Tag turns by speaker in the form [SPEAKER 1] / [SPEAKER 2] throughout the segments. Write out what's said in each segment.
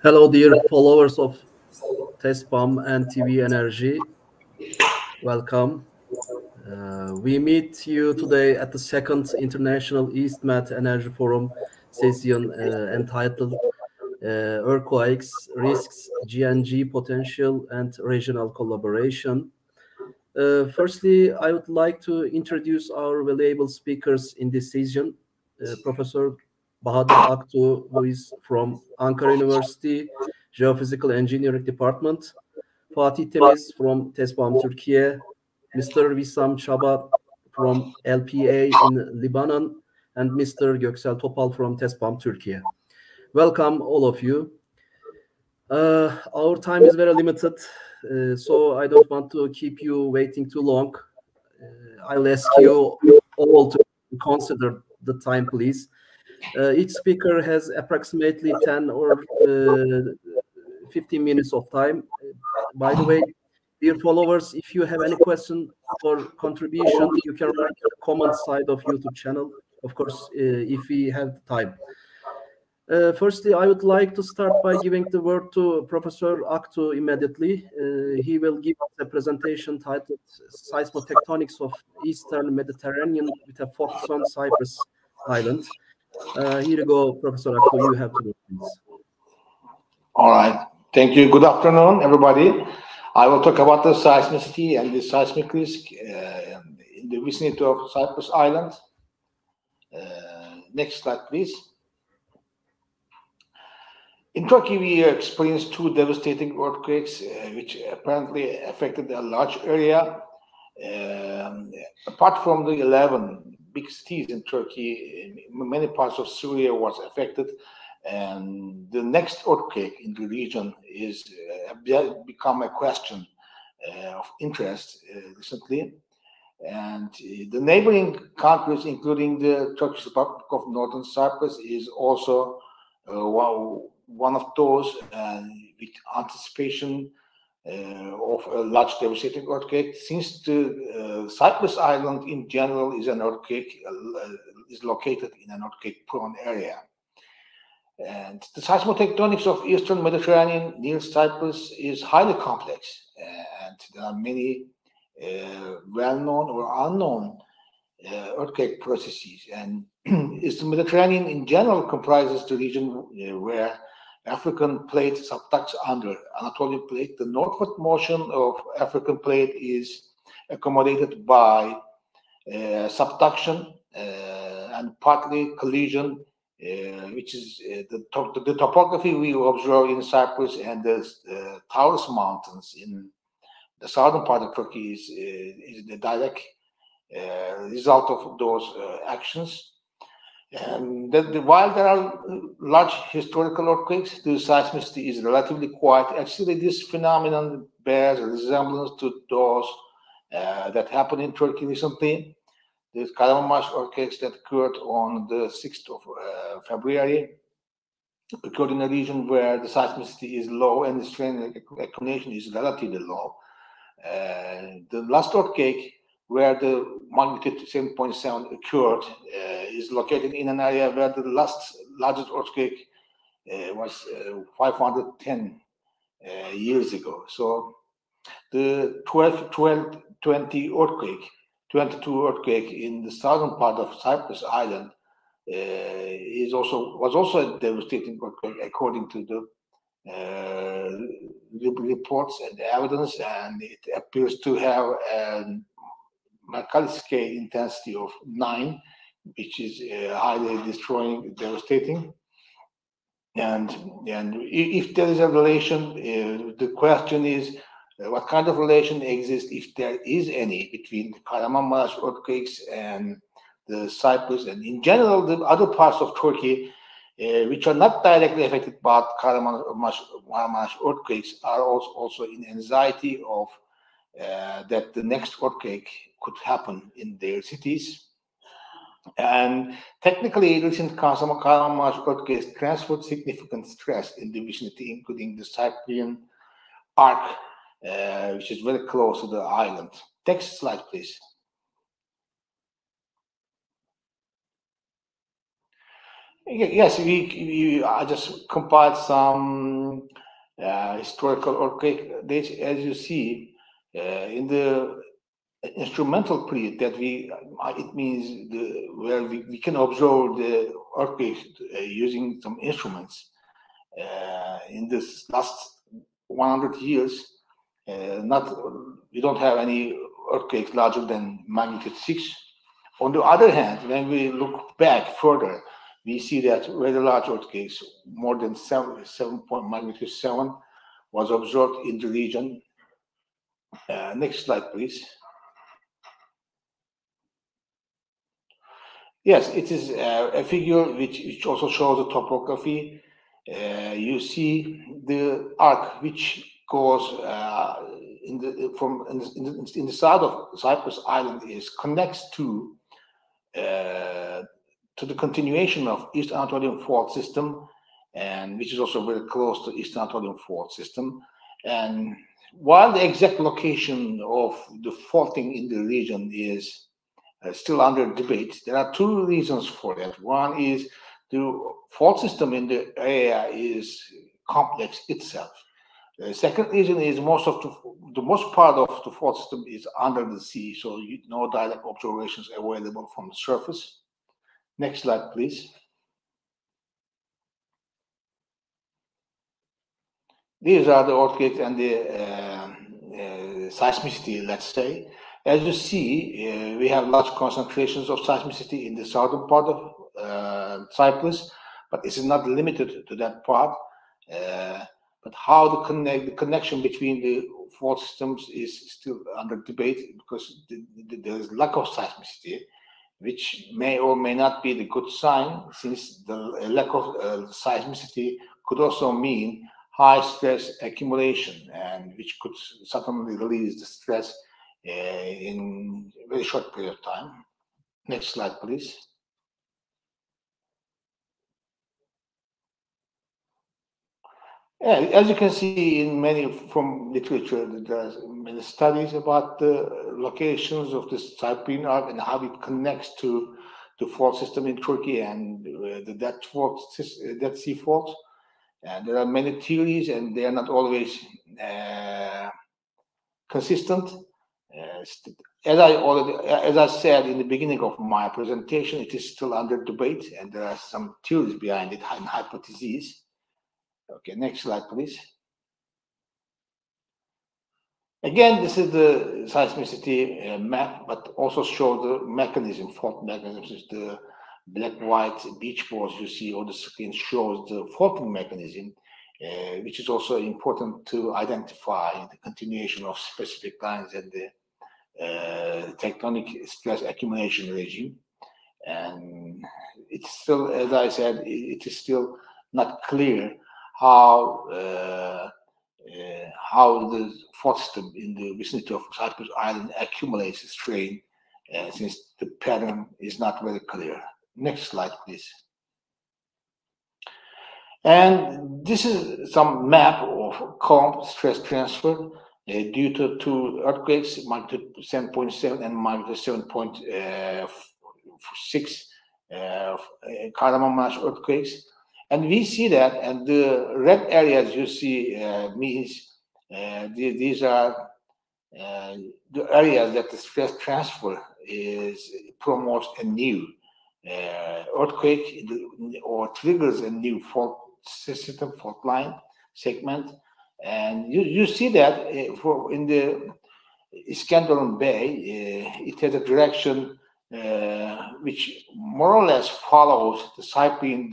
[SPEAKER 1] Hello, dear followers of TESPAM and TV Energy. Welcome. We meet you today at the second International EastMed Energy Forum session entitled Earthquakes, Risks, GNG Potential, and Regional Collaboration. Firstly, I would like to introduce our valuable speakers in this session. Professor Bahadır Aktuğ, who is from Ankara University, Geophysical Engineering Department, Fatih Temiz from TESPAM Turkey, Mr. Wissam Çaba from LPA in Lebanon, and Mr. Göksel Topal from TESPAM Turkey. Welcome, all of you. Our time is very limited, so I don't want to keep you waiting too long. I'll ask you all to consider the time, please. Each speaker has approximately 10 or 15 minutes of time. By the way, dear followers, if you have any question or contribution, you can write in the comment side of YouTube channel, of course, if we have time. Firstly, I would like to start by giving the word to Professor Aktuğ immediately. He will give us a presentation titled Seismotectonics of Eastern Mediterranean with a focus on Cyprus Island. Here you go, Professor Aktuğ, you have to do this.
[SPEAKER 2] All right. Thank you. Good afternoon, everybody. I will talk about the seismicity and the seismic risk in the vicinity of Cyprus Island. Next slide, please. In Turkey, we experienced two devastating earthquakes, which apparently affected a large area. Apart from the 11 big cities in Turkey, many parts of Syria was affected, and the next earthquake in the region is become a question of interest recently. And the neighboring countries, including the Turkish Republic of Northern Cyprus, is also one of those with anticipation of a large devastating earthquake. Since the Cyprus Island in general is an earthquake, is located in an earthquake-prone area. And the seismotectonics of Eastern Mediterranean near Cyprus is highly complex, and there are many well-known or unknown earthquake processes. And Eastern Mediterranean in general comprises the region where African plate subducts under Anatolian plate. The northward motion of African plate is accommodated by subduction and partly collision, which is the topography we observe in Cyprus and the Taurus Mountains in the southern part of Turkey is the direct result of those actions. And while there are large historical earthquakes, the seismicity is relatively quiet. Actually, this phenomenon bears a resemblance to those that happened in Turkey recently. The Kahramanmaraş earthquakes that occurred on the 6th of February occurred in a region where the seismicity is low and the strain accumulation is relatively low. The last earthquake, where the magnitude 7.7 occurred, is located in an area where the largest earthquake was 510 years ago. So the 22 earthquake in the southern part of Cyprus Island was also a devastating earthquake according to the reports and evidence, and it appears to have a Mercalli scale intensity of 9, which is highly destroying, devastating. And if there is a relation, the question is what kind of relation exists, if there is any, between the Kahramanmaraş earthquakes and the Cyprus and in general the other parts of Turkey, which are not directly affected by Kahramanmaraş earthquakes, are also in anxiety of that the next earthquake could happen in their cities. And technically, recent Kahramanmaraş earthquakes transferred significant stress in the vicinity, including the Cyprian arc, which is very close to the island. Next slide, please. Yes, I just compiled some historical earthquake dates. As you see, in the instrumental period that it means where we can observe the earthquakes using some instruments. In this last 100 years, we don't have any earthquakes larger than magnitude 6. On the other hand, when we look back further, we see that very large earthquakes, more than 7 magnitude 7, was observed in the region. Next slide, please. Yes, it is a figure which also shows the topography. You see the arc which goes in the south of Cyprus Island connects to the continuation of East Anatolian fault system, and which is also very close to East Anatolian fault system. And while the exact location of the faulting in the region is still under debate, there are two reasons for that. One is the fault system in the area is complex itself. The second reason is the most part of the fault system is under the sea, so no direct observations available from the surface. Next slide, please. These are the earthquakes and the seismicity, let's say. As you see, we have large concentrations of seismicity in the southern part of Cyprus, but this is not limited to that part. But how the connection between the fault systems is still under debate, because there is lack of seismicity, which may or may not be the good sign, since the lack of seismicity could also mean high stress accumulation, and which could suddenly release the stress in a very short period of time. Next slide, please. Yeah, as you can see in from literature, there's many studies about the locations of the Cyprian arc and how it connects to the fault system in Turkey and the Dead Sea fault. And there are many theories, and they are not always consistent. As I said in the beginning of my presentation, it is still under debate, and there are some theories behind it and hypotheses. Okay, next slide, please. Again, this is the seismicity map, but also show the mechanism, fault mechanisms. The black-white beach balls you see on the screen shows the faulting mechanism, which is also important to identify the continuation of specific lines and the tectonic stress accumulation regime. And it's still, as I said, it is still not clear how the fault system in the vicinity of Cyprus Island accumulates strain, since the pattern is not very clear. Next slide, please. And this is some map of column stress transfer due to two earthquakes, magnitude 7.7 and magnitude 7.6 Kahramanmaraş earthquakes. And we see that, and the red areas you see means these are the areas that the stress transfer promotes a new earthquake or triggers a new fault system, fault line segment. And you see that in the Iskenderun Bay, it has a direction which more or less follows the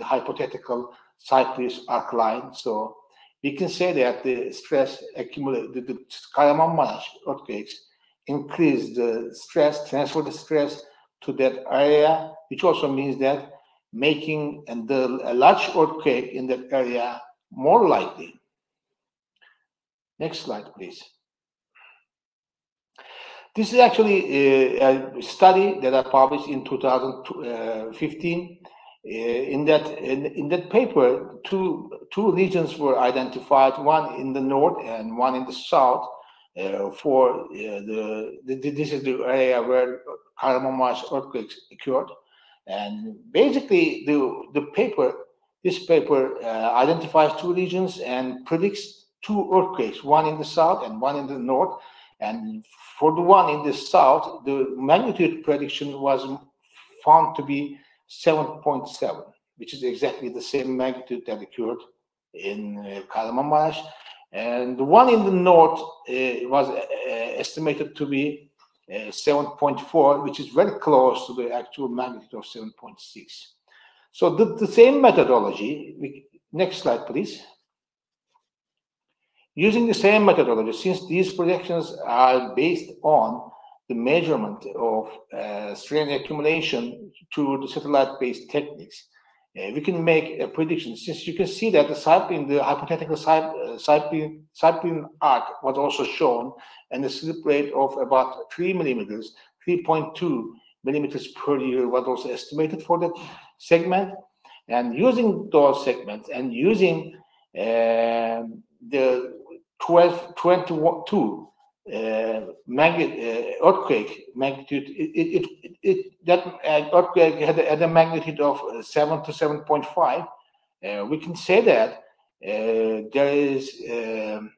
[SPEAKER 2] hypothetical Cyprus arc line. So we can say that the stress accumulated, the Kahramanmaraş earthquakes increase the stress, transfer the stress to that area, which also means that making a large earthquake in that area more likely. Next slide, please. This is actually a study that I published in 2015. In that paper, two regions were identified, one in the north and one in the south. This is the area where Kahramanmaraş earthquakes occurred, and basically this paper identifies two regions and predicts two earthquakes, one in the south and one in the north. And for the one in the south, the magnitude prediction was found to be 7.7, which is exactly the same magnitude that occurred in Kahramanmaraş. And the one in the north was estimated to be 7.4, which is very close to the actual magnitude of 7.6. So the same methodology, next slide, please. Using the same methodology, since these projections are based on the measurement of strain accumulation through the satellite-based techniques, we can make a prediction. Since you can see that the hypothetical Cyprian arc was also shown, and the slip rate of about 3.2 millimeters per year was also estimated for that segment. And using those segments and using the 1222 earthquake magnitude, that earthquake had a magnitude of 7 to 7.5. We can say that there is the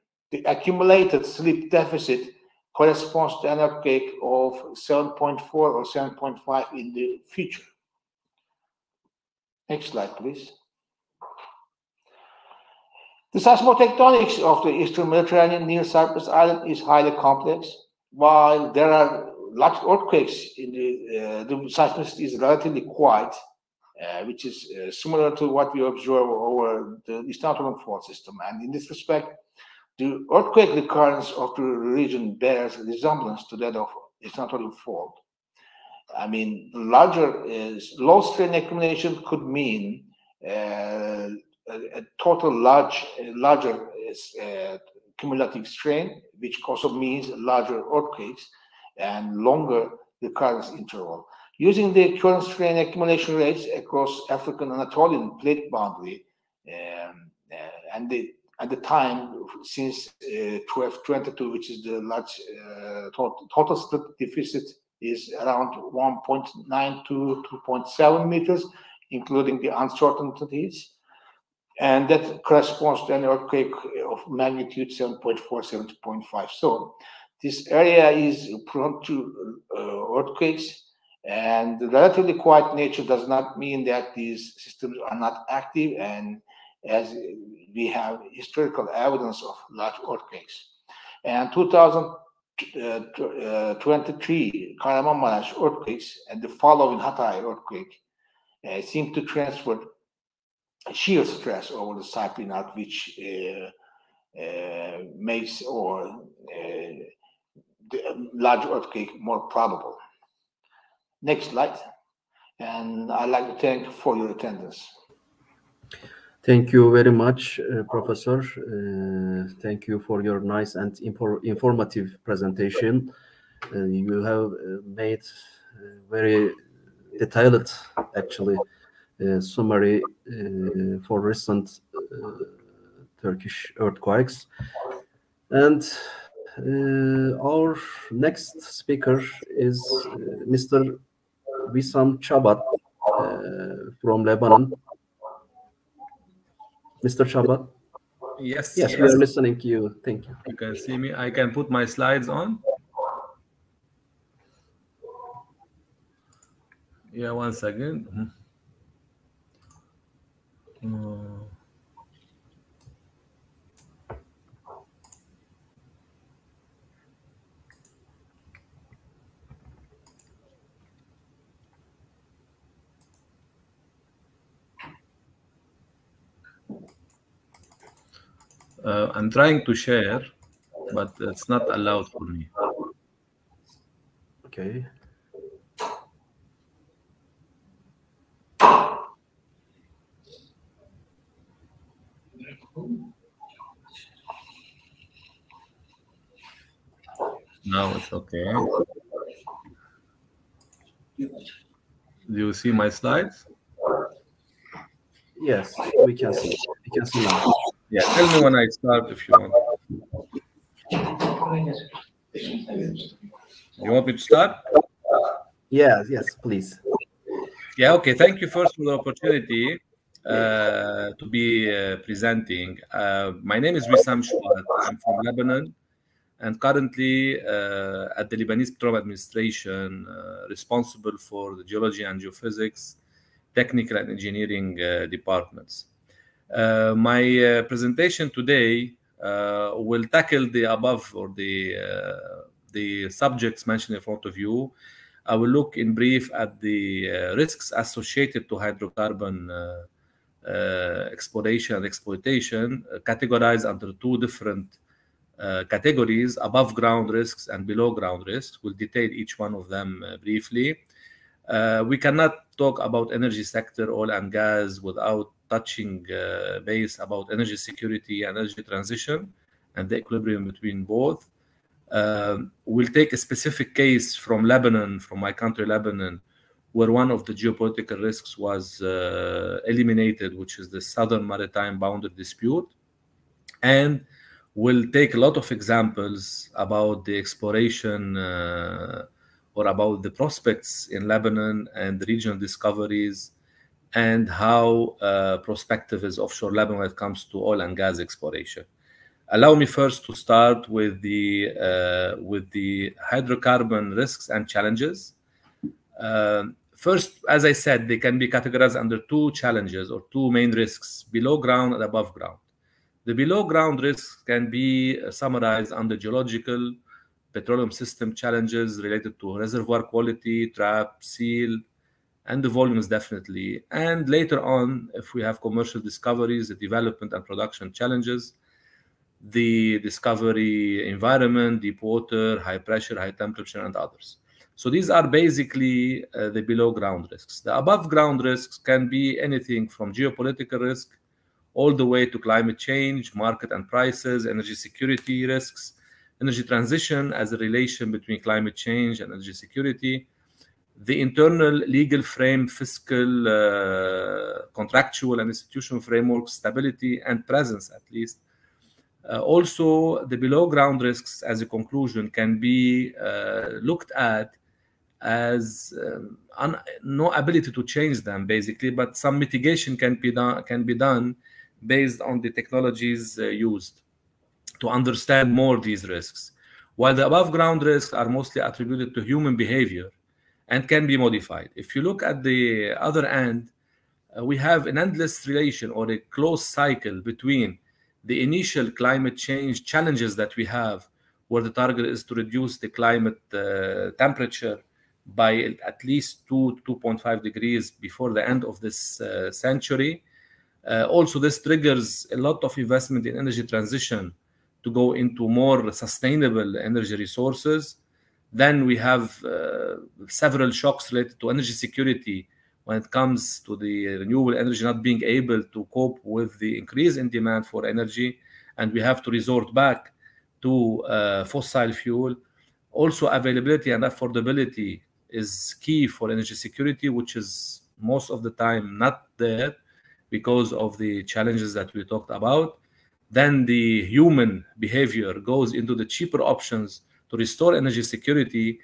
[SPEAKER 2] accumulated slip deficit corresponds to an earthquake of 7.4 or 7.5 in the future. Next slide, please. The seismotectonics of the Eastern Mediterranean near Cyprus Island is highly complex. While there are large earthquakes in the seismicity is relatively quiet, which is similar to what we observe over the Eastern Anatolian fault system. And in this respect, the earthquake recurrence of the region bears resemblance to that of Eastern Anatolian fault. I mean, low strain accumulation could mean a total larger cumulative strain, which also means larger earthquakes and longer recurrence interval. Using the current strain accumulation rates across African Anatolian plate boundary, and the time since 1222, which is the large total slip deficit is around 1.9 to 2.7 meters, including the uncertainties. And that corresponds to an earthquake of magnitude 7.4, 7.5. So this area is prone to earthquakes, and the relatively quiet nature does not mean that these systems are not active, and as we have historical evidence of large earthquakes. And 2023 Kahramanmaraş earthquakes and the following Hatay earthquake seem to transfer shear stress over the Cyprian arc, which makes the large earthquake more probable. Next slide. And I'd like to thank you for your attendance.
[SPEAKER 1] Thank you very much, Professor. Thank you for your nice and informative presentation. You have made very detailed, actually, summary for recent Turkish earthquakes. And our next speaker is Mr. Wissam Chabat from Lebanon. Mr. Chabat?
[SPEAKER 3] Yes,
[SPEAKER 1] we are listening to you. Thank you.
[SPEAKER 3] You can see me. I can put my slides on. Yeah, 1 second. I'm trying to share, but it's not allowed for me.
[SPEAKER 1] Okay.
[SPEAKER 3] Now it's okay. Do you see my slides?
[SPEAKER 1] Yes, we can see. We can see now.
[SPEAKER 3] Yeah, tell me when I start if you want. You want me to start?
[SPEAKER 1] Yes, please.
[SPEAKER 3] Yeah, okay. Thank you first for the opportunity to be presenting. My name is Wissam Chouat. I'm from Lebanon and currently at the Lebanese Petroleum Administration, responsible for the geology and geophysics, technical and engineering departments. My presentation today will tackle the above or the subjects mentioned in front of you. I will look in brief at the risks associated to hydrocarbon exploration and exploitation, categorized under two different categories: above ground risks and below ground risks. We'll detail each one of them briefly. We cannot talk about energy sector, oil and gas, without touching base about energy security and energy transition and the equilibrium between both. We'll take a specific case from Lebanon, from my country, Lebanon, where one of the geopolitical risks was eliminated, which is the Southern Maritime Boundary Dispute. And we'll take a lot of examples about the exploration or about the prospects in Lebanon and the regional discoveries and how prospective is offshore Lebanon when it comes to oil and gas exploration. Allow me first to start with the hydrocarbon risks and challenges. First, as I said, they can be categorized under two challenges or two main risks: below ground and above ground. The below ground risks can be summarized under geological, petroleum system challenges related to reservoir quality, trap, seal, and the volumes definitely. And later on, if we have commercial discoveries, the development and production challenges, the discovery environment, deep water, high pressure, high temperature, and others. So these are basically the below ground risks. The above ground risks can be anything from geopolitical risk all the way to climate change, market and prices, energy security risks, energy transition as a relation between climate change and energy security, the internal legal frame, fiscal, contractual and institutional framework, stability and presence at least. Also, the below ground risks as a conclusion can be looked at as no ability to change them basically, but some mitigation can be done based on the technologies used to understand more these risks. While the above ground risks are mostly attributed to human behavior and can be modified. If you look at the other end, we have an endless relation or a closed cycle between the initial climate change challenges that we have, where the target is to reduce the climate temperature by at least 2 to 2.5 degrees before the end of this century. Also, this triggers a lot of investment in energy transition to go into more sustainable energy resources. Then we have several shocks related to energy security when it comes to the renewable energy not being able to cope with the increase in demand for energy, and we have to resort back to fossil fuel. Also, availability and affordability is key for energy security, which is most of the time not there because of the challenges that we talked about. Then the human behavior goes into the cheaper options to restore energy security.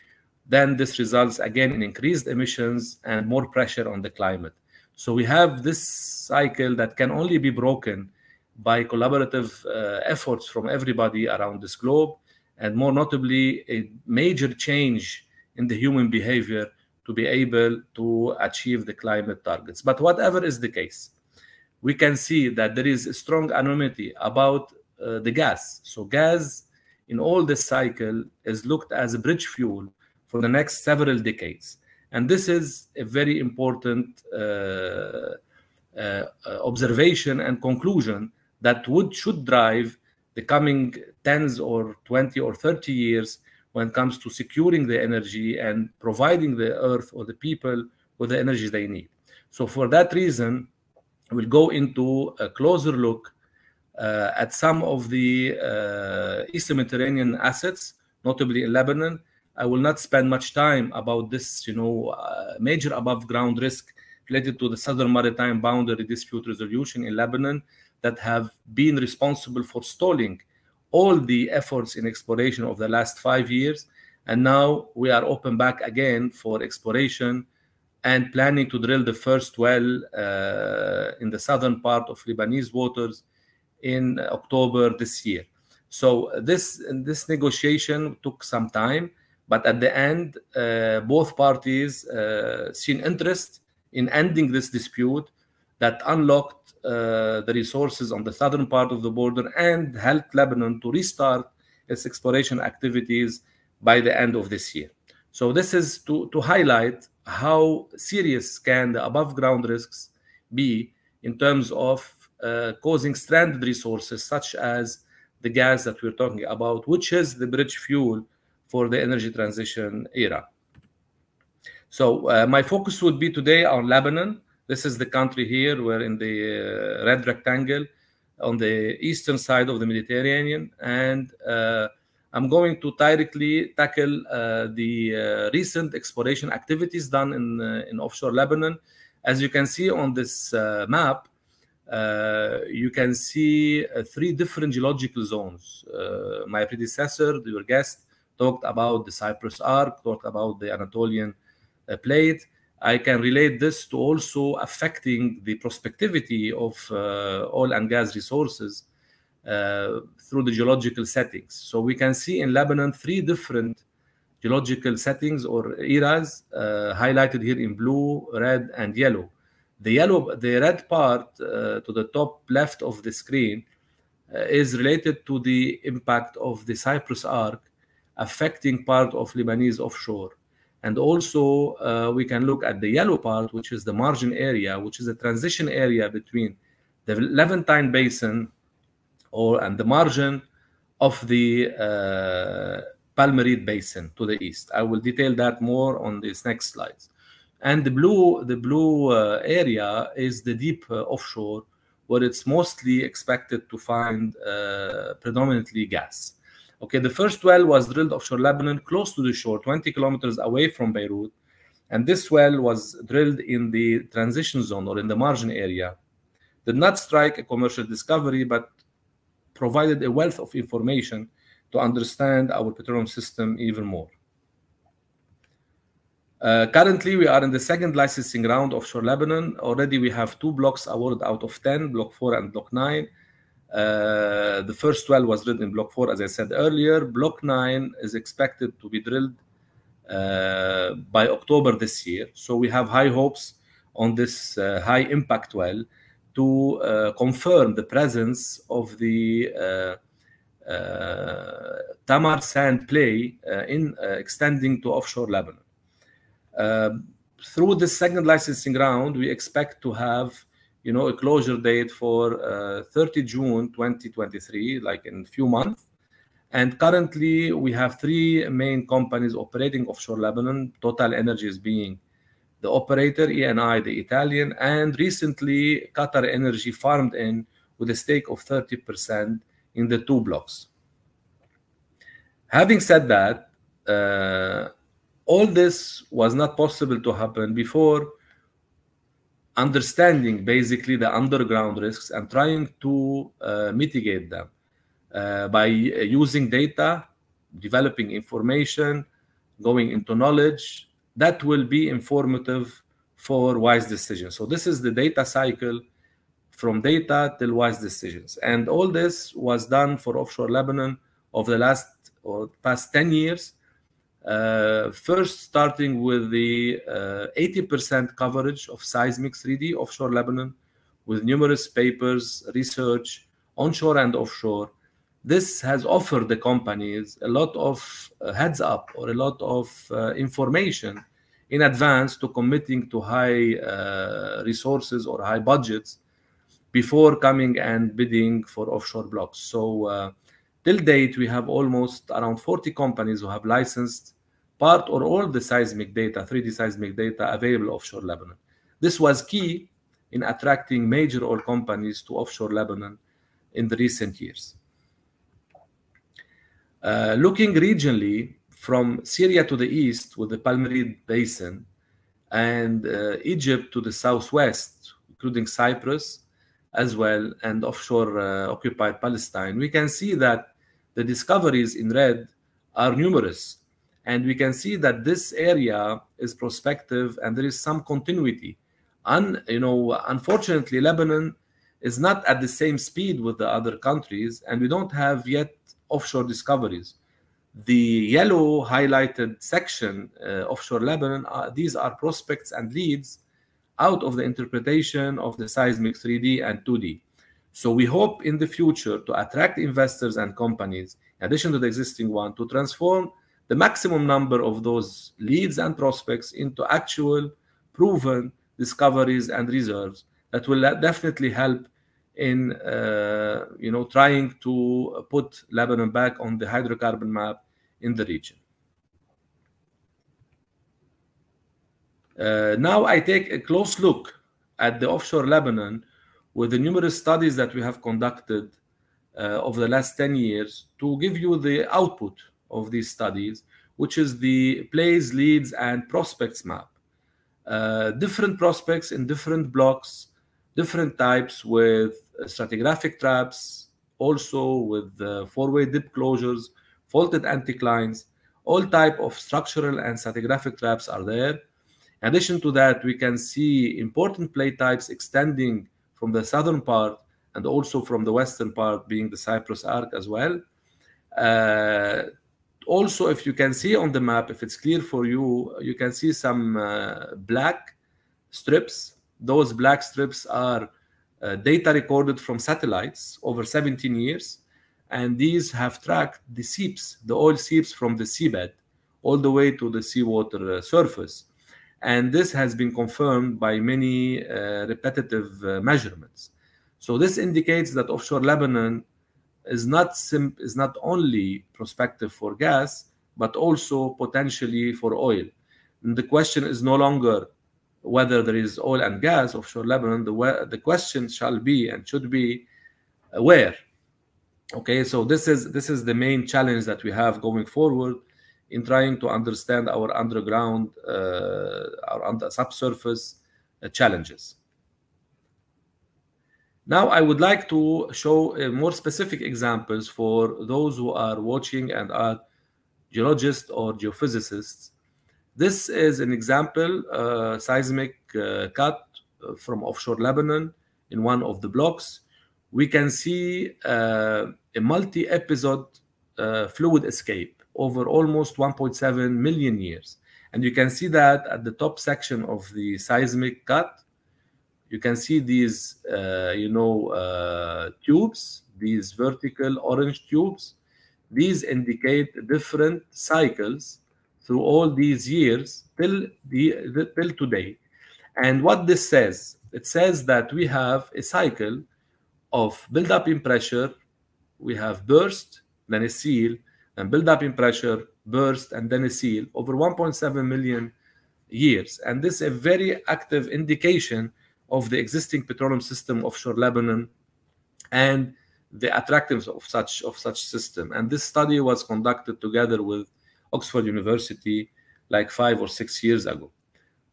[SPEAKER 3] Then this results again in increased emissions and more pressure on the climate. So we have this cycle that can only be broken by collaborative efforts from everybody around this globe, and more notably a major change in the human behavior to be able to achieve the climate targets. But whatever is the case, we can see that there is a strong anonymity about the gas. So gas in all this cycle is looked as a bridge fuel for the next several decades. And this is a very important observation and conclusion that should drive the coming 10s or 20 or 30 years when it comes to securing the energy and providing the earth or the people with the energy they need. So for that reason, we'll go into a closer look at some of the Eastern Mediterranean assets notably in Lebanon. I will not spend much time about this, major above ground risk related to the Southern Maritime Boundary Dispute Resolution in Lebanon that have been responsible for stalling all the efforts in exploration of the last 5 years. And now we are open back again for exploration and planning to drill the first well in the southern part of Lebanese waters in October this year. So this negotiation took some time, but at the end, both parties seen interest in ending this dispute that unlocked the resources on the southern part of the border and helped Lebanon to restart its exploration activities by the end of this year. So this is to highlight how serious can the above ground risks be in terms of causing stranded resources such as the gas that we're talking about, which is the bridge fuel for the energy transition era. So my focus would be today on Lebanon. This is the country here. We're in the red rectangle on the eastern side of the Mediterranean. And I'm going to directly tackle the recent exploration activities done in offshore Lebanon. As you can see on this map, you can see 3 different geological zones. My predecessor, your guest, talked about the Cyprus Arc, talked about the Anatolian plate. I can relate this to also affecting the prospectivity of oil and gas resources through the geological settings. So we can see in Lebanon 3 different geological settings or eras highlighted here in blue, red, and yellow. The red part to the top left of the screen is related to the impact of the Cyprus Arc affecting part of Lebanese offshore. And also we can look at the yellow part, which is the margin area, which is a transition area between the Levantine Basin and the margin of the Palmyrene Basin to the east. I will detail that more on these next slides. And the blue area is the deep offshore, where it's mostly expected to find predominantly gas. Okay, the first well was drilled offshore Lebanon, close to the shore, 20 kilometers away from Beirut. And this well was drilled in the transition zone or in the margin area. Did not strike a commercial discovery, but provided a wealth of information to understand our petroleum system even more. Currently, we are in the second licensing round offshore Lebanon. Already we have 2 blocks awarded out of 10, Block 4 and Block 9. The first well was drilled in Block 4, as I said earlier. Block 9 is expected to be drilled by October this year. So we have high hopes on this high impact well to confirm the presence of the Tamar sand play in extending to offshore Lebanon. Through this second licensing round, we expect to have a closure date for 30 June 2023, like in a few months. And currently, we have 3 main companies operating offshore Lebanon. Total Energies being the operator, Eni, the Italian, and recently Qatar Energy farmed in with a stake of 30% in the 2 blocks. Having said that, all this was not possible to happen before understanding basically the underground risks and trying to mitigate them by using data, developing information, going into knowledge that will be informative for wise decisions. So this is the data cycle from data till wise decisions. And all this was done for offshore Lebanon over the past 10 years. First starting with the 80% coverage of seismic 3D offshore Lebanon with numerous papers, research, onshore and offshore. This has offered the companies a lot of heads up or a lot of information in advance to committing to high resources or high budgets before coming and bidding for offshore blocks. So till date, we have almost around 40 companies who have licensed part or all the seismic data, 3D seismic data available offshore Lebanon. This was key in attracting major oil companies to offshore Lebanon in the recent years. Looking regionally from Syria to the east with the Palmyra Basin, and Egypt to the southwest, including Cyprus as well, and offshore occupied Palestine, we can see that the discoveries in red are numerous. And we can see that this area is prospective and there is some continuity. Unfortunately, Lebanon is not at the same speed with the other countries, and we don't have yet offshore discoveries. The yellow highlighted section, offshore Lebanon, these are prospects and leads out of the interpretation of the seismic 3D and 2D. So we hope in the future to attract investors and companies, in addition to the existing one, to transform the maximum number of those leads and prospects into actual proven discoveries and reserves that will definitely help in trying to put Lebanon back on the hydrocarbon map in the region. Now I take a close look at the offshore Lebanon with the numerous studies that we have conducted over the last 10 years to give you the output of these studies, which is the plays, leads, and prospects map. Different prospects in different blocks, different types with stratigraphic traps, also with four-way dip closures, faulted anticlines, all type of structural and stratigraphic traps are there. In addition to that, we can see important play types extending from the southern part and also from the western part, being the Cyprus Arc as well. Also, if you can see on the map, if it's clear for you, you can see some black strips. Those black strips are data recorded from satellites over 17 years. And these have tracked the seeps, the oil seeps from the seabed all the way to the seawater surface. And this has been confirmed by many repetitive measurements. So this indicates that offshore Lebanon is not only prospective for gas, but also potentially for oil. And the question is no longer whether there is oil and gas offshore Lebanon. The question shall be and should be where. Okay, so this is the main challenge that we have going forward in trying to understand our underground, subsurface challenges. Now, I would like to show more specific examples for those who are watching and are geologists or geophysicists. This is an example, seismic cut from offshore Lebanon in one of the blocks. We can see a multi-episode fluid escape over almost 1.7 million years. And you can see that at the top section of the seismic cut. You can see these, tubes, these vertical orange tubes. These indicate different cycles through all these years till today. And what this says, it says that we have a cycle of build-up in pressure. We have burst, then a seal, and build-up in pressure, burst, and then a seal over 1.7 million years. And this is a very active indication of the existing petroleum system offshore Lebanon and the attractiveness of such system. And this study was conducted together with Oxford University like 5 or 6 years ago.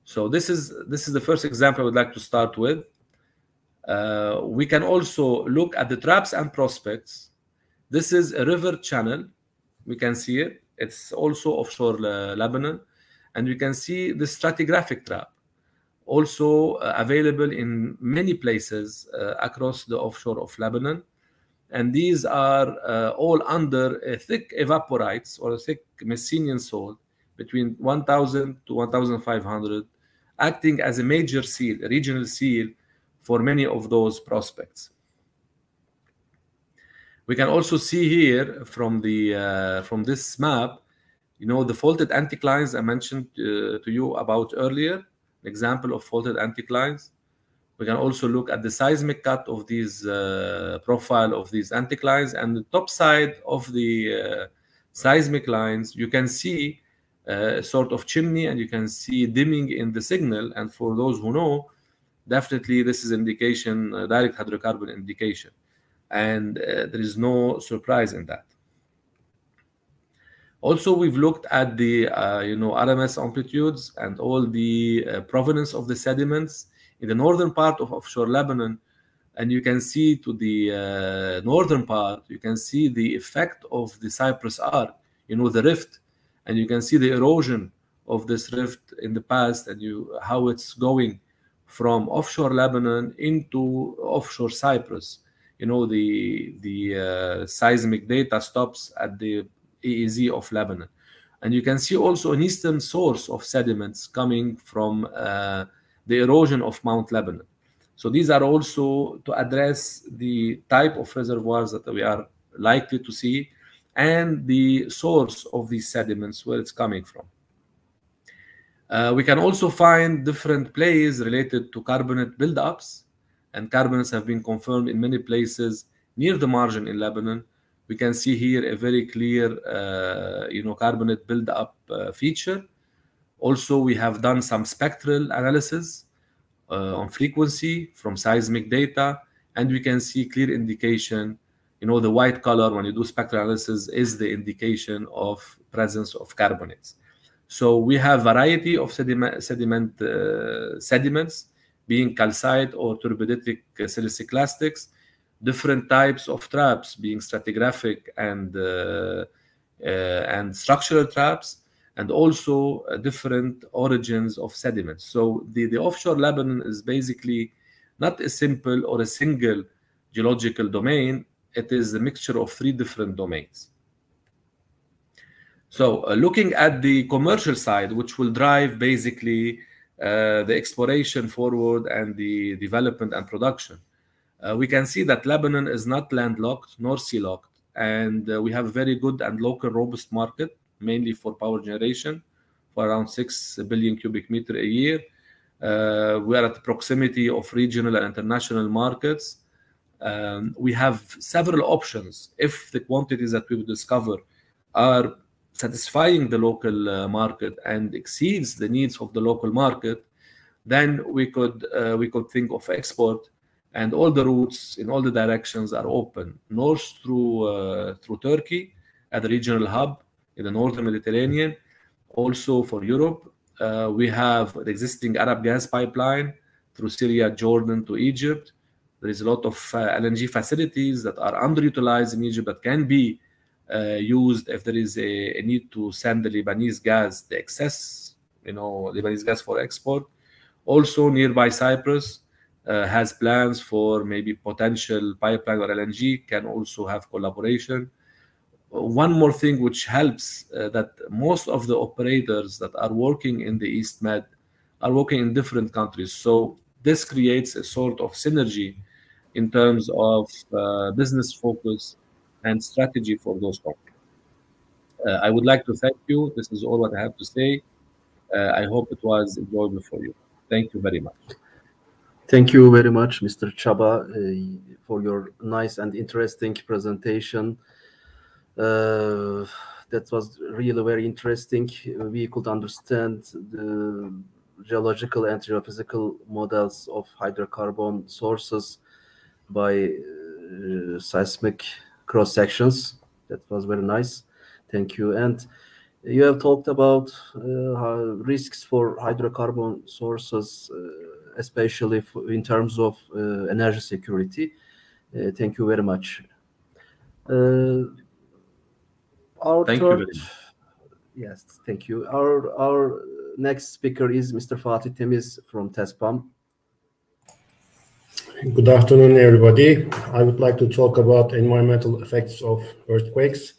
[SPEAKER 3] So this is the first example I would like to start with. We can also look at the traps and prospects. This is a river channel. We can see it. It's also offshore Lebanon. And we can see the stratigraphic trap, also available in many places across the offshore of Lebanon. And these are all under a thick evaporites or a thick Messinian salt between 1,000 to 1,500, acting as a major seal, a regional seal for many of those prospects. We can also see here from this map, the faulted anticlines I mentioned to you about earlier, an example of faulted anticlines. We can also look at the seismic cut of these profile of these anticlines, and the top side of the seismic lines, you can see a sort of chimney, and you can see dimming in the signal. And for those who know, definitely this is indication, direct hydrocarbon indication, and there is no surprise in that. Also, we've looked at the RMS amplitudes and all the provenance of the sediments in the northern part of offshore Lebanon. And you can see to the northern part, you can see the effect of the Cyprus arc, the rift, and you can see the erosion of this rift in the past, and how it's going from offshore Lebanon into offshore Cyprus. The seismic data stops at the EEZ of Lebanon. And you can see also an eastern source of sediments coming from the erosion of Mount Lebanon. So these are also to address the type of reservoirs that we are likely to see and the source of these sediments, where it's coming from. We can also find different plays related to carbonate buildups, and carbonates have been confirmed in many places near the margin in Lebanon. We can see here a very clear, carbonate buildup feature. Also, we have done some spectral analysis on frequency from seismic data, and we can see clear indication. The white color when you do spectral analysis is the indication of presence of carbonates. So we have variety of sediments being calcite or turbiditic siliciclastics, different types of traps being stratigraphic and structural traps, and also different origins of sediments. So the offshore Lebanon is basically not a simple or a single geological domain. It is a mixture of 3 different domains. So looking at the commercial side, which will drive basically the exploration forward and the development and production, we can see that Lebanon is not landlocked nor sea-locked, and we have a very good and local robust market, mainly for power generation, for around 6 billion cubic meter a year. We are at the proximity of regional and international markets. We have several options. If the quantities that we will discover are satisfying the local market and exceeds the needs of the local market, then we could think of export, and all the routes in all the directions are open. North through Turkey at the regional hub in the northern Mediterranean. Also for Europe, we have the existing Arab gas pipeline through Syria, Jordan to Egypt. There is a lot of LNG facilities that are underutilized in Egypt that can be used if there is a need to send the Lebanese gas, the excess, Lebanese gas for export. Also nearby Cyprus has plans for maybe potential pipeline or LNG, can also have collaboration. One more thing which helps that most of the operators that are working in the East Med are working in different countries. So this creates a sort of synergy in terms of business focus and strategy for those countries. I would like to thank you. This is all what I have to say. I hope it was enjoyable for you. Thank you very much.
[SPEAKER 1] Thank you very much, Mr. Chaba, for your nice and interesting presentation. That was really very interesting. We could understand the geological and geophysical models of hydrocarbon sources by seismic cross sections. That was very nice. Thank you. And you have talked about risks for hydrocarbon sources, especially in terms of energy security. Thank you very much.
[SPEAKER 3] Thank you very much.
[SPEAKER 1] Yes, thank you. Our next speaker is Mr. Fatih Temiz from TESPAM.
[SPEAKER 4] Good afternoon, everybody. I would like to talk about environmental effects of earthquakes.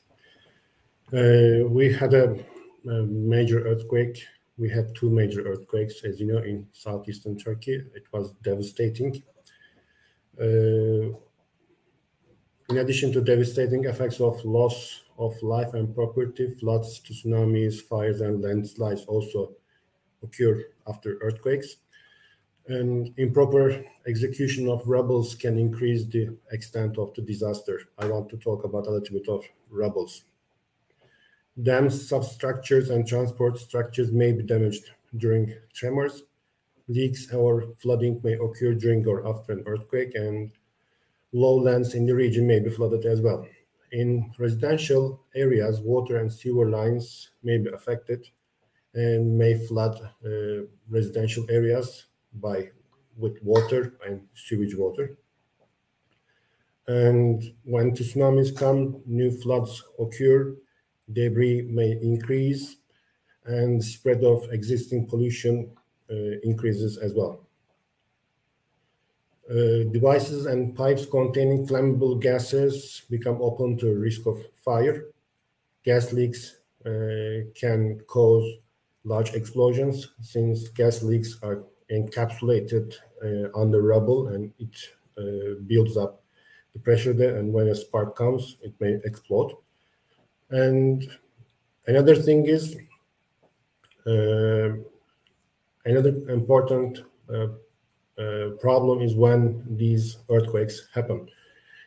[SPEAKER 4] We had a major earthquake. We had 2 major earthquakes, as you know, in southeastern Turkey. It was devastating. In addition to devastating effects of loss of life and property, floods, tsunamis, fires, and landslides also occur after earthquakes. And improper execution of rubbles can increase the extent of the disaster. I want to talk about a little bit of rubbles. Dams, substructures, and transport structures may be damaged during tremors. Leaks or flooding may occur during or after an earthquake, and lowlands in the region may be flooded as well. in residential areas, water and sewer lines may be affected and may flood residential areas with water and sewage water. And when tsunamis come, new floods occur, debris may increase, and the spread of existing pollution increases as well. Devices and pipes containing flammable gases become open to risk of fire. Gas leaks can cause large explosions, since gas leaks are encapsulated under rubble, and it builds up the pressure there, and when a spark comes, it may explode. And another thing is, another important problem is when these earthquakes happen.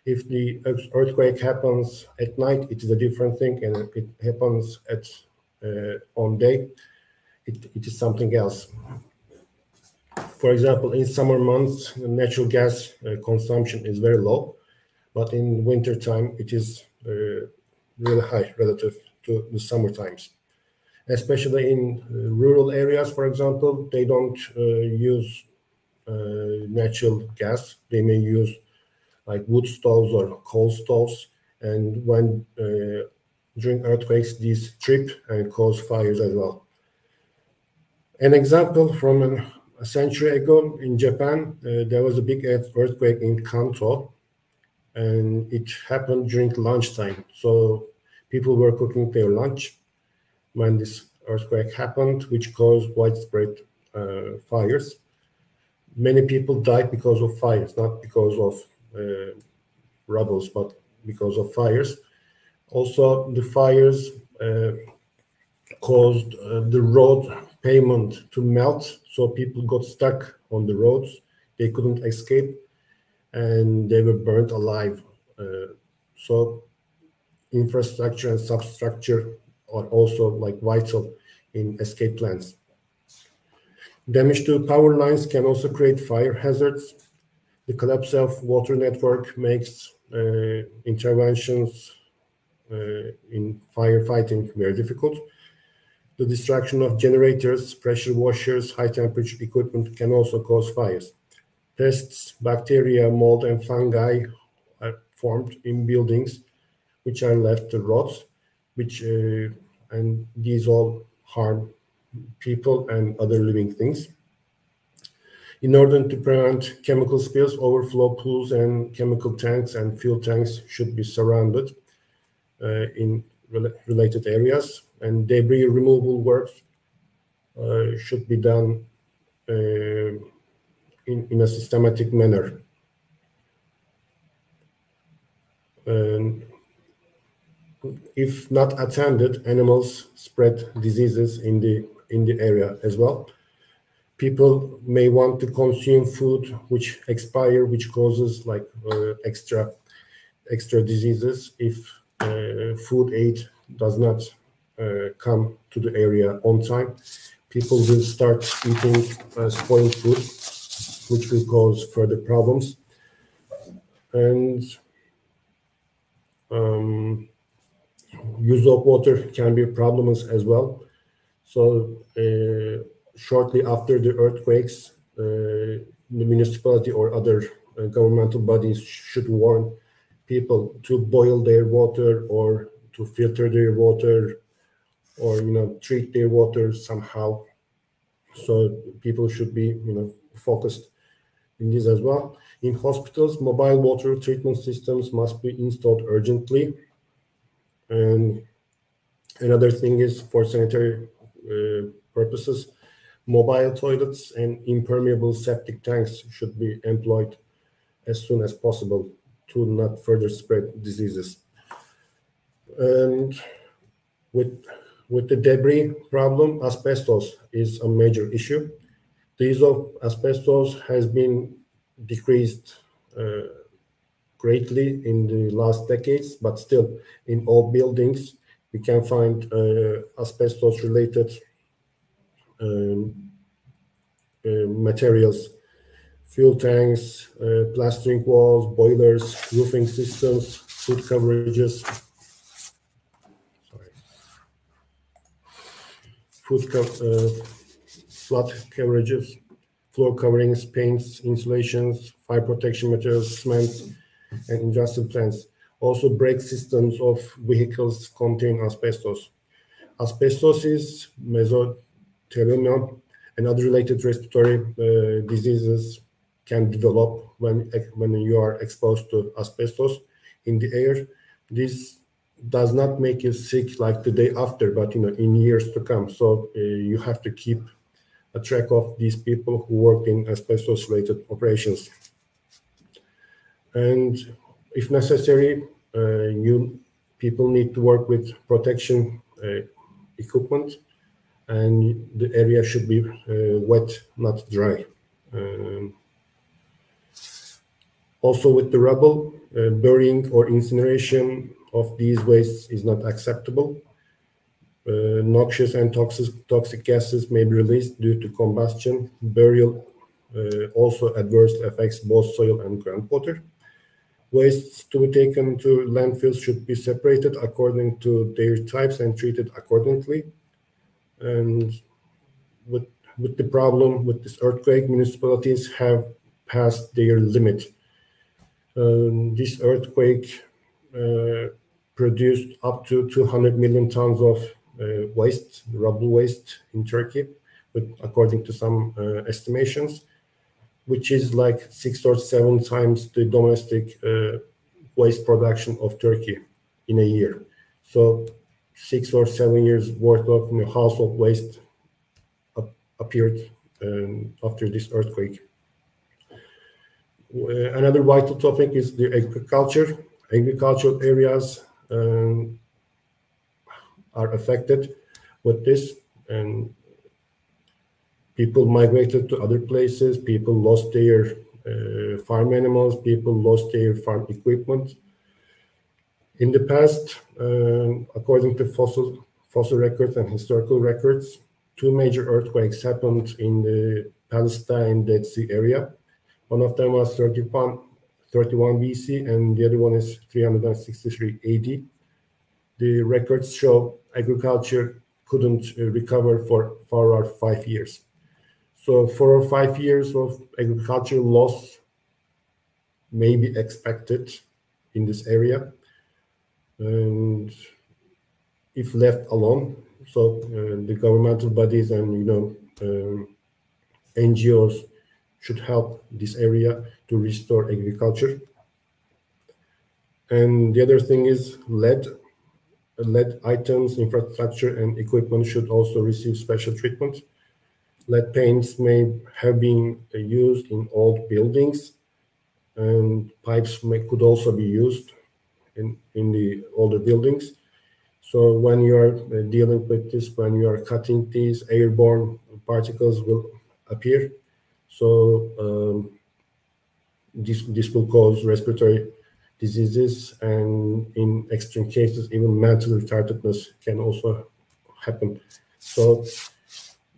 [SPEAKER 4] If the earthquake happens at night, it is a different thing, and if it happens on day, it is something else. For example, in summer months, natural gas consumption is very low, but in winter time, it is really high relative to the summer times. Especially in rural areas, for example, they don't use natural gas. They may use like wood stoves or coal stoves, and when during earthquakes, these trip and cause fires as well. An example from a century ago in Japan, there was a big earthquake in Kanto, and it happened during lunchtime. So people were cooking their lunch when this earthquake happened, which caused widespread fires. Many people died because of fires, not because of rubbles, but because of fires. Also, the fires caused the road pavement to melt, so people got stuck on the roads. They couldn't escape, and they were burnt alive. So infrastructure and substructure are also like vital in escape plans. Damage to power lines can also create fire hazards. The collapse of water network makes interventions in firefighting very difficult. The destruction of generators, pressure washers, high temperature equipment can also cause fires. Pests, bacteria, mold, and fungi are formed in buildings which are left to rot, and these all harm people and other living things. In order to prevent chemical spills, overflow pools and chemical tanks and fuel tanks should be surrounded in related areas, and debris removal works should be done in a systematic manner. If not attended, animals spread diseases in the area as well. People may want to consume food which expire, which causes like extra diseases. If food aid does not come to the area on time, people will start eating spoiled food, which will cause further problems. And use of water can be problems as well. So shortly after the earthquakes, the municipality or other governmental bodies should warn people to boil their water or to filter their water, or treat their water somehow. So people should be focused in this as well. In hospitals, mobile water treatment systems must be installed urgently. And another thing is, for sanitary purposes, mobile toilets and impermeable septic tanks should be employed as soon as possible to not further spread diseases. And with the debris problem, asbestos is a major issue. The use of asbestos has been decreased greatly in the last decades, but still in all buildings we can find asbestos-related materials, fuel tanks, plastering walls, boilers, roofing systems, food coverages, flood coverages, floor coverings, paints, insulations, fire protection materials, cements, and industrial plants. Also, brake systems of vehicles contain asbestos. Asbestos is mesothelioma and other related respiratory diseases can develop when you are exposed to asbestos in the air. This does not make you sick like the day after, but in years to come. So you have to keep a track of these people who work in asbestos-related operations. And if necessary, people need to work with protection equipment, and the area should be wet, not dry. Also, with the rubble, burying or incineration of these wastes is not acceptable. Noxious and toxic gases may be released due to combustion. Burial also adversely affects both soil and groundwater. Wastes to be taken to landfills should be separated according to their types and treated accordingly. And with the problem with this earthquake, municipalities have passed their limit. This earthquake produced up to 200 million tons of rubble waste in Turkey, according to some estimations, which is like 6 or 7 times the domestic waste production of Turkey in a year. So 6 or 7 years worth of household waste appeared after this earthquake. Another vital topic is the agriculture. Agricultural areas are affected with this, and people migrated to other places, people lost their farm animals, people lost their farm equipment. In the past, according to fossil records and historical records, 2 major earthquakes happened in the Palestine Dead Sea area. One of them was 31 BC, and the other one is 363 AD. The records show agriculture couldn't recover for 4 or 5 years. So 4 or 5 years of agricultural loss may be expected in this area. And if left alone, so the governmental bodies and NGOs should help this area to restore agriculture. And the other thing is lead items, infrastructure, and equipment should also receive special treatment. Lead paints may have been used in old buildings, and pipes could also be used in the older buildings. So when you are dealing with this, when you are cutting these, airborne particles will appear. So this will cause respiratory diseases, and in extreme cases, even mental retardedness can also happen. So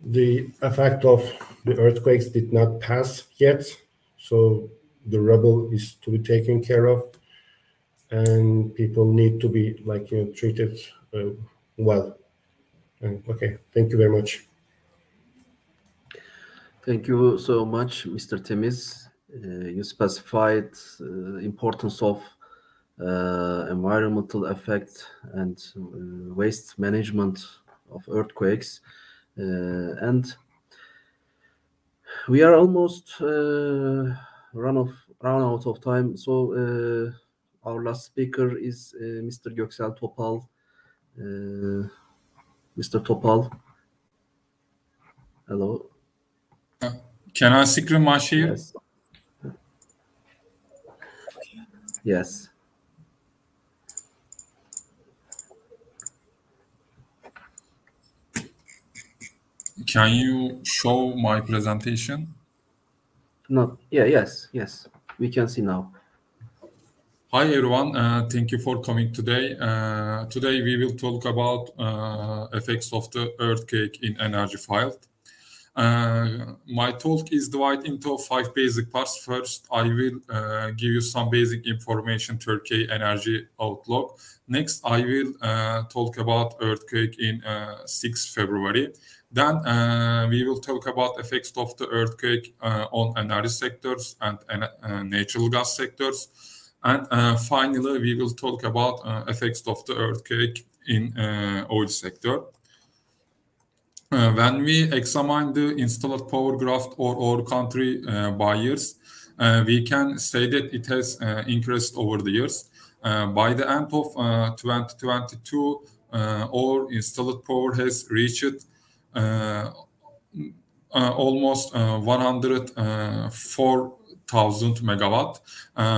[SPEAKER 4] the effect of the earthquakes did not pass yet. So the rubble is to be taken care of, and people need to be treated well. Okay, thank you very much.
[SPEAKER 1] Thank you so much, Mr. Temiz. You specified importance of environmental effect and waste management of earthquakes, and we are almost run out of time. So our last speaker is Mr. Göksel Topal. Mr. Topal, hello.
[SPEAKER 5] Can I screen my share?
[SPEAKER 1] Yes. Yes.
[SPEAKER 5] Can you show my presentation?
[SPEAKER 1] No. Yeah. Yes. We can see now.
[SPEAKER 5] Hi everyone. Thank you for coming today. Today we will talk about effects of the earthquake in energy field. My talk is divided into 5 basic parts. First, I will give you some basic information, Turkey energy outlook. Next, I will talk about earthquake in 6 February. Then we will talk about effects of the earthquake on energy sectors and natural gas sectors. And finally, we will talk about effects of the earthquake in oil sector. When we examine the installed power graph or our country by years, we can say that it has increased over the years. By the end of 2022, our installed power has reached almost 104,000 megawatt.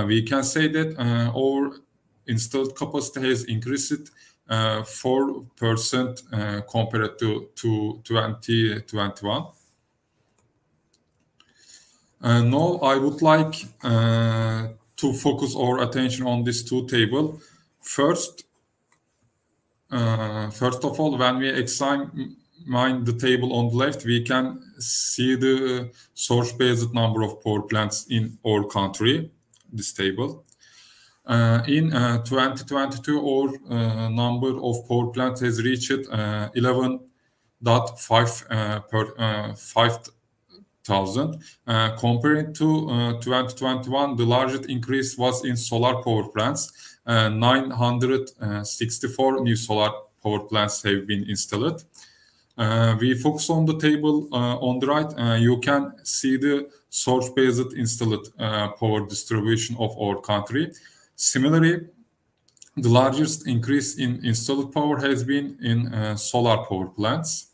[SPEAKER 5] We can say that our installed capacity has increased 4% compared to 2021. Now I would like to focus our attention on these two tables. First of all, when we examine the table on the left, we can see the source-based number of power plants in our country, this table. In 2022, our number of power plants has reached 11.5 per 5,000. Compared to 2021, the largest increase was in solar power plants. 964 new solar power plants have been installed. We focus on the table on the right. You can see the source-based installed power distribution of our country. Similarly, the largest increase in installed power has been in solar power plants.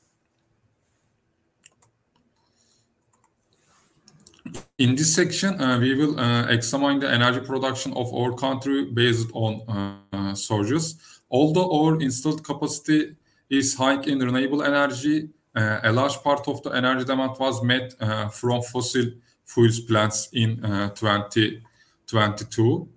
[SPEAKER 5] In this section, we will examine the energy production of our country based on sources. Although our installed capacity is high in renewable energy, a large part of the energy demand was met from fossil fuels plants in 2022.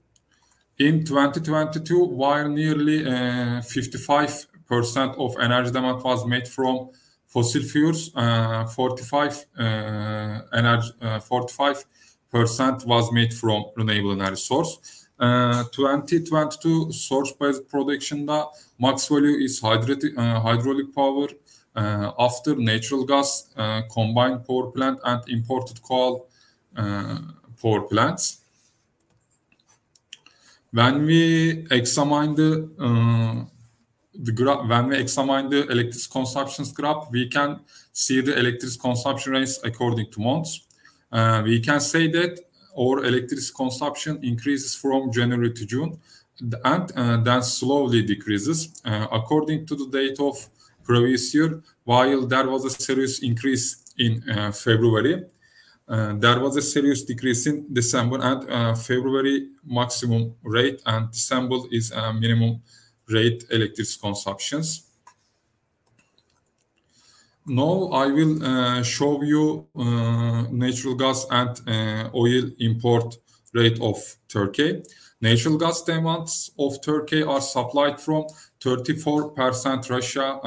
[SPEAKER 5] In 2022, while nearly 55% of energy demand was made from fossil fuels, 45% was made from renewable energy source. 2022 source-based production, the max value is hydraulic power after natural gas, combined power plant, and imported coal power plants. When we examine the electricity consumption graph, we can see the electricity consumption rates according to months. We can say that our electricity consumption increases from January to June and then slowly decreases. According to the data of previous year, while there was a serious increase in February, there was a serious decrease in December, and February maximum rate and December is minimum rate electricity consumptions. Now I will show you natural gas and oil import rate of Turkey. Natural gas demands of Turkey are supplied from 34% Russia,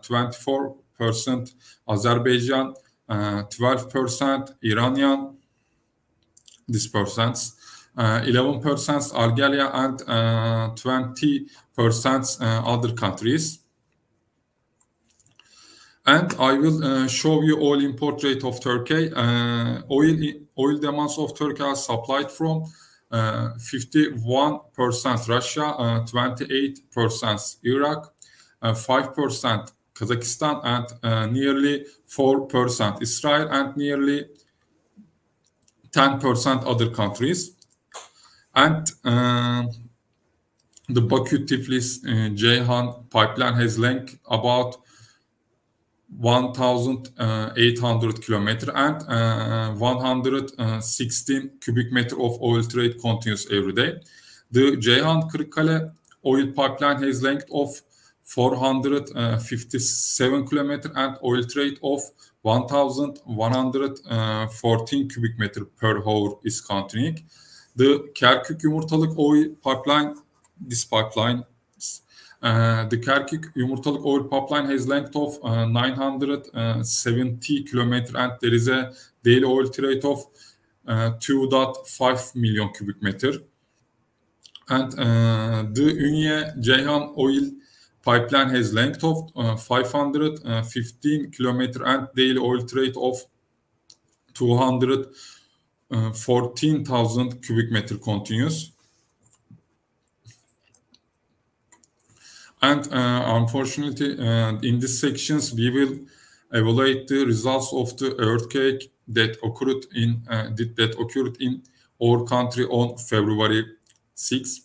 [SPEAKER 5] 24% Azerbaijan, 12% Iranian, this percents, 11% Algeria, and 20% other countries. And I will show you oil import rate of Turkey. Oil demands of Turkey are supplied from 51% Russia, 28% Iraq, 5% Kazakhstan, and nearly 4% Israel, and nearly 10% other countries. And the Baku-Tiflis-Ceyhan pipeline has length about 1,800 kilometers and 116 cubic meter of oil trade continues every day. The Ceyhan-Kırıkkale oil pipeline has length of 457 kilometers and oil trade of 1,114 cubic meter per hour is continuing. The Kerkük-Yumurtalık oil pipeline, this pipeline The Kerkük Yumurtalık oil pipeline has length of 970 kilometers, and there is a daily oil trade of 2.5 million cubic meter. And the Ünye Ceyhan oil pipeline has length of 515 kilometers and daily oil trade of 214,000 cubic meter continuous. And unfortunately, in these sections, we will evaluate the results of the earthquake that occurred in our country on February 6.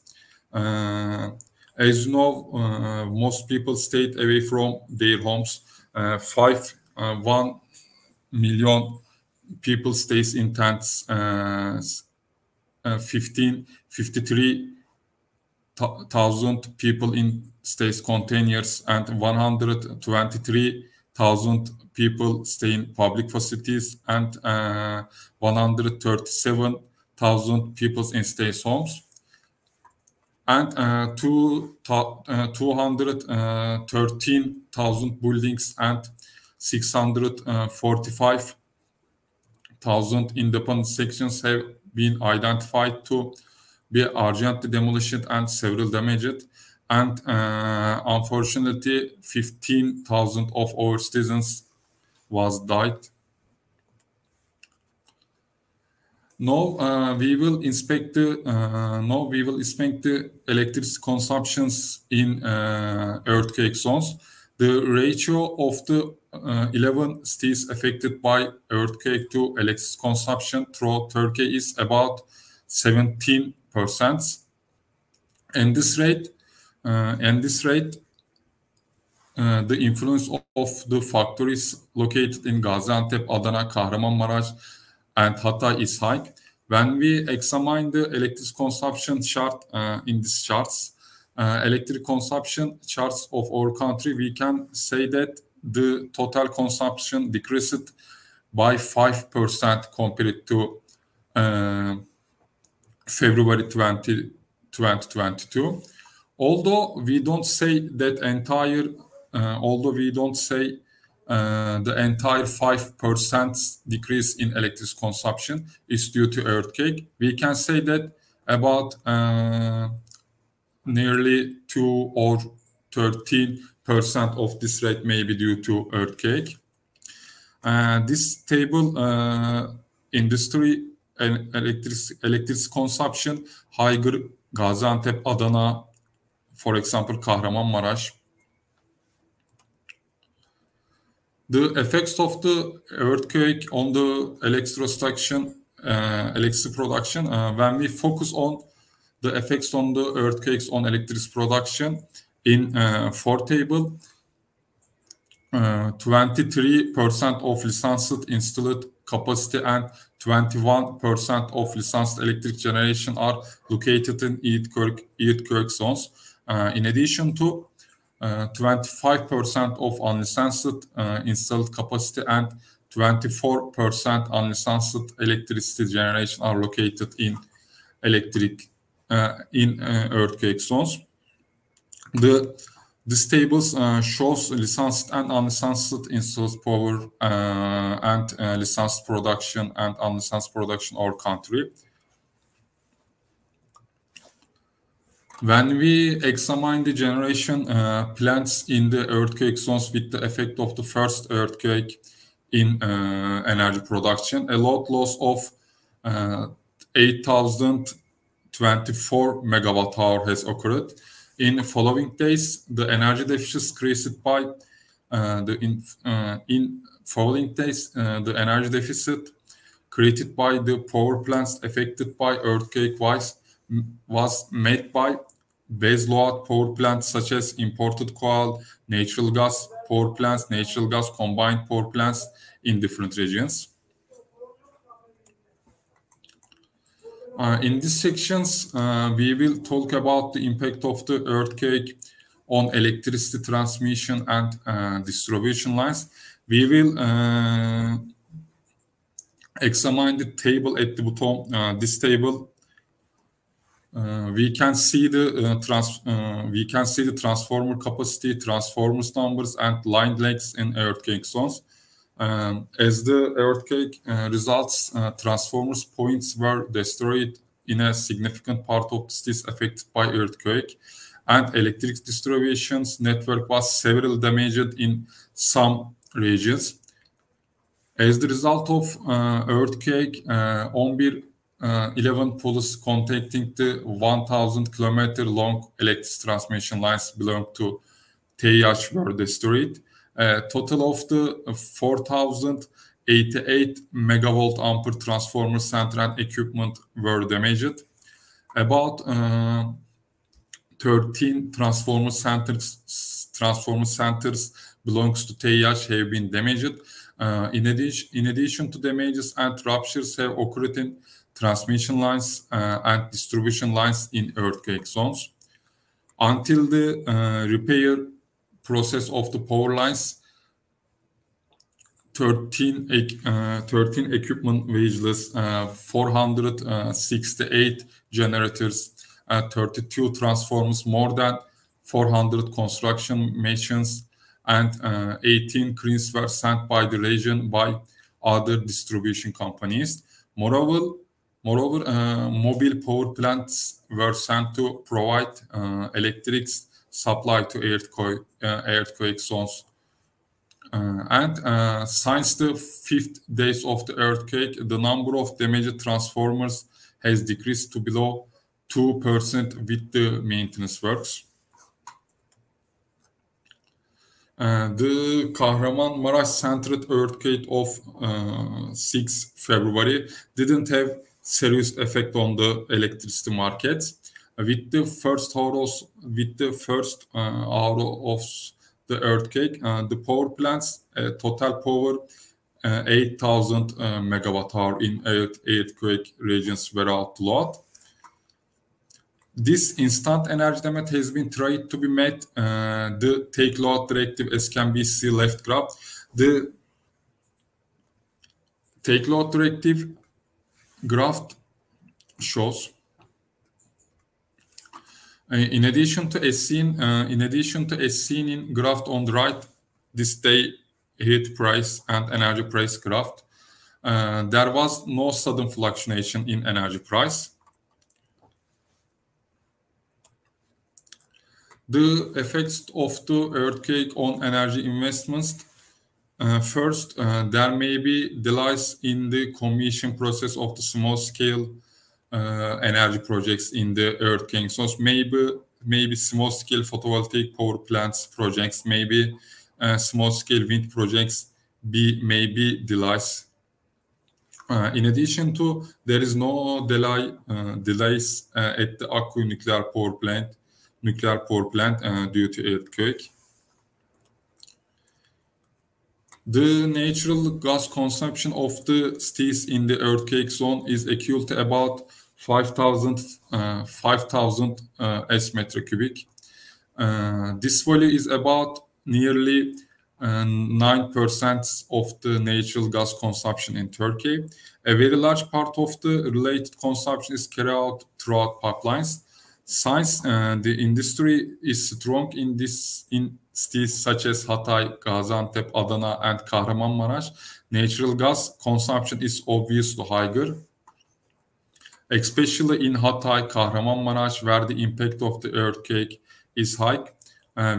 [SPEAKER 5] As you know, most people stayed away from their homes. 1 million people stays in tents. 53,000 people in stays containers, and 123,000 people stay in public facilities, and 137,000 people in stays homes, and 213,000 buildings and 645,000 independent sections have been identified to be urgently demolished and several damaged. And unfortunately, 15,000 of our citizens was died. Now we will inspect the electricity consumptions in earthquake zones. The ratio of the 11 cities affected by earthquake to electricity consumption throughout Turkey is about 17%. And this rate, the influence of the factories located in Gaziantep, Adana, Kahramanmaraş, and Hatay is high. When we examine the electricity consumption chart in these charts, electric consumption charts of our country, we can say that the total consumption decreased by 5% compared to February 2022. Although we don't say that the entire 5% decrease in electricity consumption is due to earthquake, we can say that about nearly 2 or 13% of this rate may be due to earthquake. This table, industry and electricity consumption, Haygır, Gaziantep, Adana, for example, Kahramanmaraş. The effects of the earthquake on the electricity production, when we focus on the effects on the earthquakes on electricity production in 4 table, 23% of licensed installed capacity and 21% of licensed electric generation are located in earthquake zones. In addition to 25% of unlicensed installed capacity and 24% unlicensed electricity generation are located in earthquake zones. This table shows licensed and unlicensed installed power and licensed production and unlicensed production of our country. When we examine the generation plants in the earthquake zones with the effect of the first earthquake in energy production, a load loss of 8,024 megawatt hour has occurred. In following days, the energy deficit created by the energy deficit created by the power plants affected by earthquake was made by baseload power plants such as imported coal, natural gas power plants, natural gas combined power plants in different regions. In these sections, we will talk about the impact of the earthquake on electricity transmission and distribution lines. We will examine the table at the bottom. This table we can see the transformer capacity, transformers numbers, and line lengths in earthquake zones. As the earthquake results, transformers points were destroyed in a significant part of the cities affected by earthquake, and electric distributions network was severely damaged in some regions. As the result of earthquake, 11 poles contacting the 1,000-kilometer long electric transmission lines belonging to TEİAŞ were destroyed. A total of the 4,088 megawatt ampere transformer center and equipment were damaged. About 13 transformer centers belongs to TEİAŞ have been damaged. In addition to damages and ruptures have occurred in transmission lines and distribution lines in earthquake zones. Until the repair process of the power lines, 13 equipment vehicles, 468 generators, 32 transformers, more than 400 construction machines, and 18 cranes were sent by the region by other distribution companies. Moreover, mobile power plants were sent to provide electric supply to earthquake zones. Since the 5th days of the earthquake, the number of damaged transformers has decreased to below 2% with the maintenance works. The Kahramanmaraş-centered earthquake of 6 February didn't have serious effect on the electricity markets. With the first hour of the earthquake, the power plants total power 8,000 megawatt hour in earthquake regions were outlawed. This instant energy limit has been tried to be met. The take load directive, as can be seen left graph. The take load directive graph shows. In addition to as seen in graph on the right, this day heat price and energy price graph, there was no sudden fluctuation in energy price. The effects of the earthquake on energy investments. First, there may be delays in the commission process of the small-scale energy projects in the earthquake. So maybe small-scale photovoltaic power plants projects, maybe small-scale wind projects maybe delays. In addition to, there is no delays at the Akkuyu nuclear power plant due to earthquake. The natural gas consumption of the cities in the earthquake zone is equal to about 5,000 s meter cubic. This value is about nearly 9% of the natural gas consumption in Turkey. A very large part of the related consumption is carried out throughout pipelines. Since the industry is strong in cities such as Hatay, Gaziantep, Adana, and Kahramanmaraş, natural gas consumption is obviously higher, especially in Hatay, Kahramanmaraş, where the impact of the earthquake is high.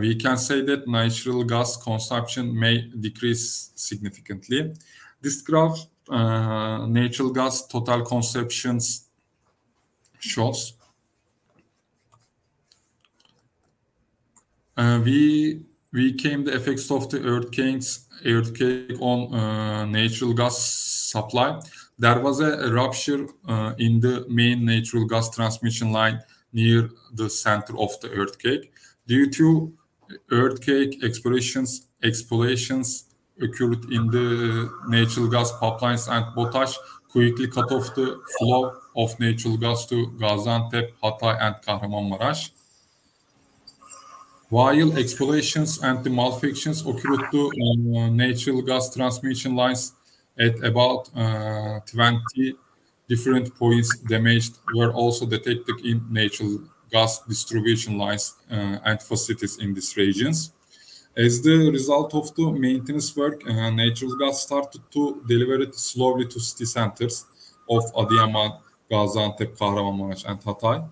[SPEAKER 5] We can say that natural gas consumption may decrease significantly. This graph, natural gas total consumptions shows. We came the effects of the earthquake on natural gas supply. There was a rupture in the main natural gas transmission line near the center of the earthquake. Due to earthquake explosions occurred in the natural gas pipelines, and BOTAŞ quickly cut off the flow of natural gas to Gaziantep, Hatay, and Kahramanmaraş. While explosions and the malfunctions occurred to natural gas transmission lines at about 20 different points damaged were also detected in natural gas distribution lines and facilities in these regions. As the result of the maintenance work, natural gas started to deliver it slowly to city centers of Adıyaman, Gaziantep, Kahramanmaraş, and Hatay.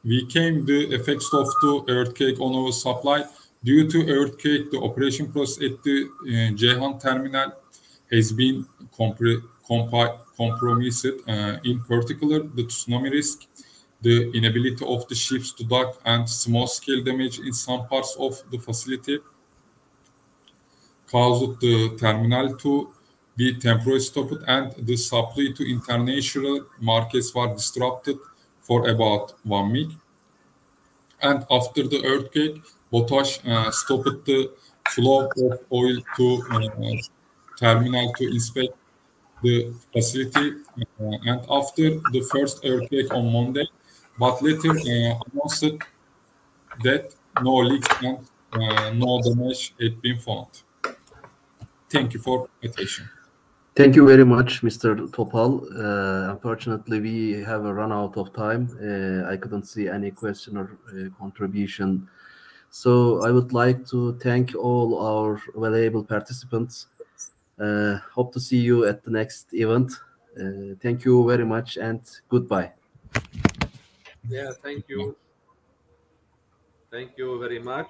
[SPEAKER 5] We came the effects of the earthquake on our supply. Due to earthquake, the operation process at the Ceyhan terminal has been compromised. In particular, the tsunami risk, the inability of the ships to dock, and small-scale damage in some parts of the facility caused the terminal to be temporarily stopped, and the supply to international markets was disrupted for about 1 week. And after the earthquake, BOTAŞ stopped the flow of oil to terminal to inspect the facility. And after the first earthquake on Monday, but later announced that no leaks and no damage had been found. Thank you for attention.
[SPEAKER 1] Thank you very much, Mr. Topal. Unfortunately, we have run out of time. I couldn't see any question or contribution. So I would like to thank all our valuable participants. Hope to see you at the next event. Thank you very much and goodbye.
[SPEAKER 3] Yeah, thank you. Thank you very much.